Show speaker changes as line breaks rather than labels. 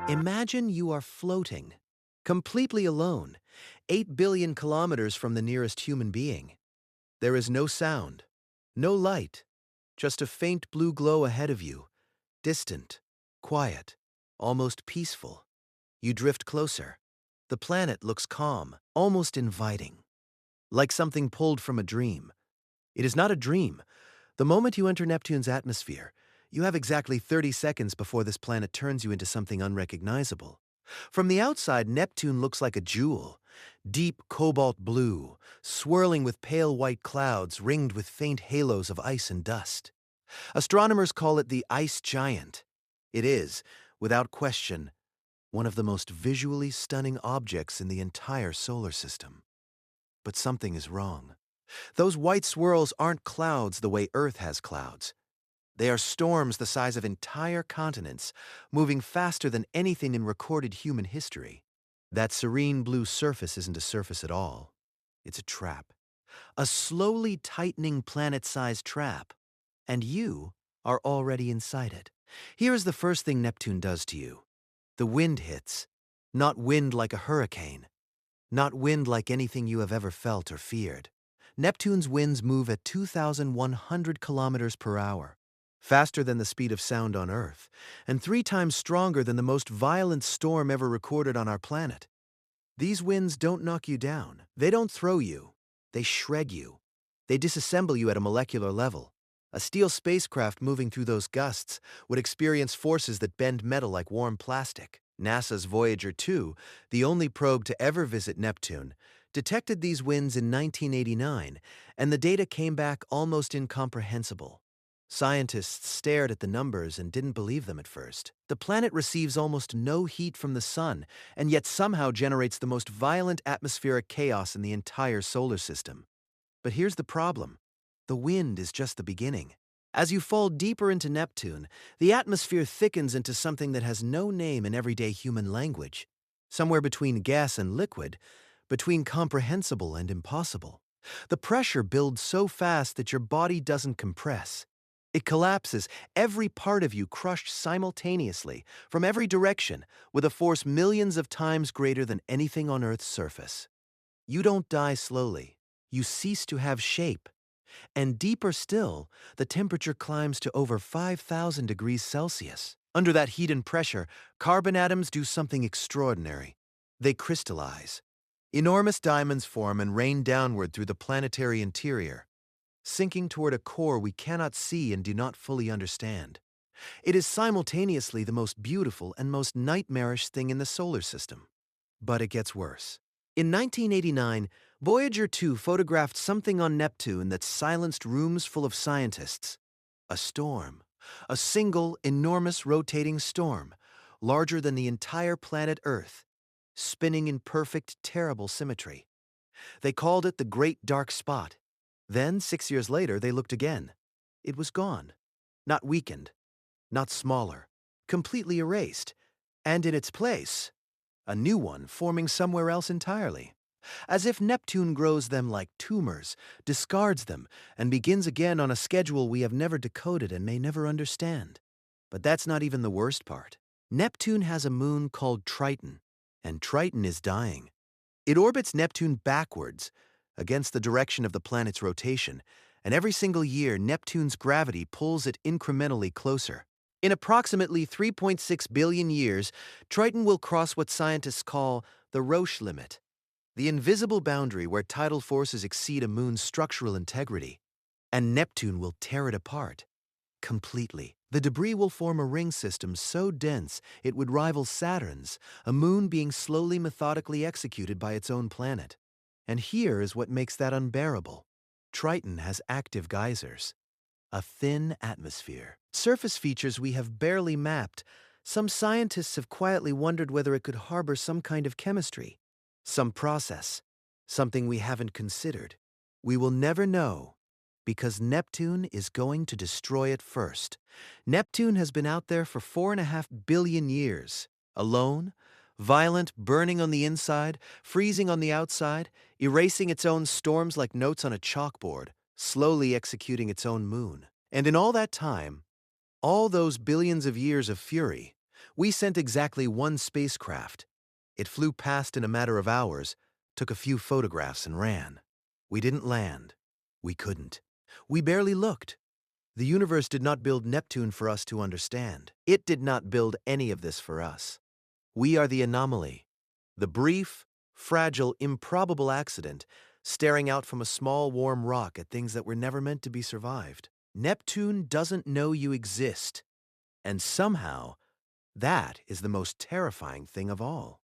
Imagine you are floating, completely alone, 8 billion kilometers from the nearest human being. There is no sound, no light, just a faint blue glow ahead of you, distant, quiet, almost peaceful. You drift closer. The planet looks calm, almost inviting, like something pulled from a dream. It is not a dream. The moment you enter Neptune's atmosphere, you have exactly 30 seconds before this planet turns you into something unrecognizable. From the outside, Neptune looks like a jewel, deep cobalt blue, swirling with pale white clouds ringed with faint halos of ice and dust. Astronomers call it the ice giant. It is, without question, one of the most visually stunning objects in the entire solar system. But something is wrong. Those white swirls aren't clouds the way Earth has clouds. They are storms the size of entire continents, moving faster than anything in recorded human history. That serene blue surface isn't a surface at all. It's a trap. A slowly tightening planet-sized trap. And you are already inside it. Here is the first thing Neptune does to you. The wind hits. Not wind like a hurricane. Not wind like anything you have ever felt or feared. Neptune's winds move at 2,100 kilometers per hour, faster than the speed of sound on Earth, and 3 times stronger than the most violent storm ever recorded on our planet. These winds don't knock you down. They don't throw you. They shred you. They disassemble you at a molecular level. A steel spacecraft moving through those gusts would experience forces that bend metal like warm plastic. NASA's Voyager 2, the only probe to ever visit Neptune, detected these winds in 1989, and the data came back almost incomprehensible. Scientists stared at the numbers and didn't believe them at first. The planet receives almost no heat from the sun, and yet somehow generates the most violent atmospheric chaos in the entire solar system. But here's the problem. The wind is just the beginning. As you fall deeper into Neptune, the atmosphere thickens into something that has no name in everyday human language. Somewhere between gas and liquid, between comprehensible and impossible. The pressure builds so fast that your body doesn't compress. It collapses, every part of you crushed simultaneously, from every direction, with a force millions of times greater than anything on Earth's surface. You don't die slowly. You cease to have shape. And deeper still, the temperature climbs to over 5,000 degrees Celsius. Under that heat and pressure, carbon atoms do something extraordinary. They crystallize. Enormous diamonds form and rain downward through the planetary interior, sinking toward a core we cannot see and do not fully understand. It is simultaneously the most beautiful and most nightmarish thing in the solar system. But it gets worse. In 1989, Voyager 2 photographed something on Neptune that silenced rooms full of scientists. A storm. A single, enormous rotating storm, larger than the entire planet Earth, spinning in perfect, terrible symmetry. They called it the Great Dark Spot. Then, 6 years later, they looked again. It was gone. Not weakened. Not smaller. Completely erased. And in its place, a new one forming somewhere else entirely. As if Neptune grows them like tumors, discards them, and begins again on a schedule we have never decoded and may never understand. But that's not even the worst part. Neptune has a moon called Triton, and Triton is dying. It orbits Neptune backwards, against the direction of the planet's rotation, and every single year Neptune's gravity pulls it incrementally closer. In approximately 3.6 billion years, Triton will cross what scientists call the Roche limit, the invisible boundary where tidal forces exceed a moon's structural integrity, and Neptune will tear it apart completely. The debris will form a ring system so dense it would rival Saturn's, a moon being slowly methodically executed by its own planet. And here is what makes that unbearable. Triton has active geysers. A thin atmosphere. Surface features we have barely mapped. Some scientists have quietly wondered whether it could harbor some kind of chemistry, some process, something we haven't considered. We will never know, because Neptune is going to destroy it first. Neptune has been out there for 4.5 billion years, alone, violent, burning on the inside, freezing on the outside, erasing its own storms like notes on a chalkboard, slowly executing its own moon. And in all that time, all those billions of years of fury, We sent exactly one spacecraft. It flew past in a matter of hours, took a few photographs and ran. We didn't land. We couldn't. We barely looked. The universe did not build Neptune for us to understand. It did not build any of this for us. We are the anomaly, the brief, fragile, improbable accident staring out from a small, warm rock at things that were never meant to be survived. Neptune doesn't know you exist, and somehow, that is the most terrifying thing of all.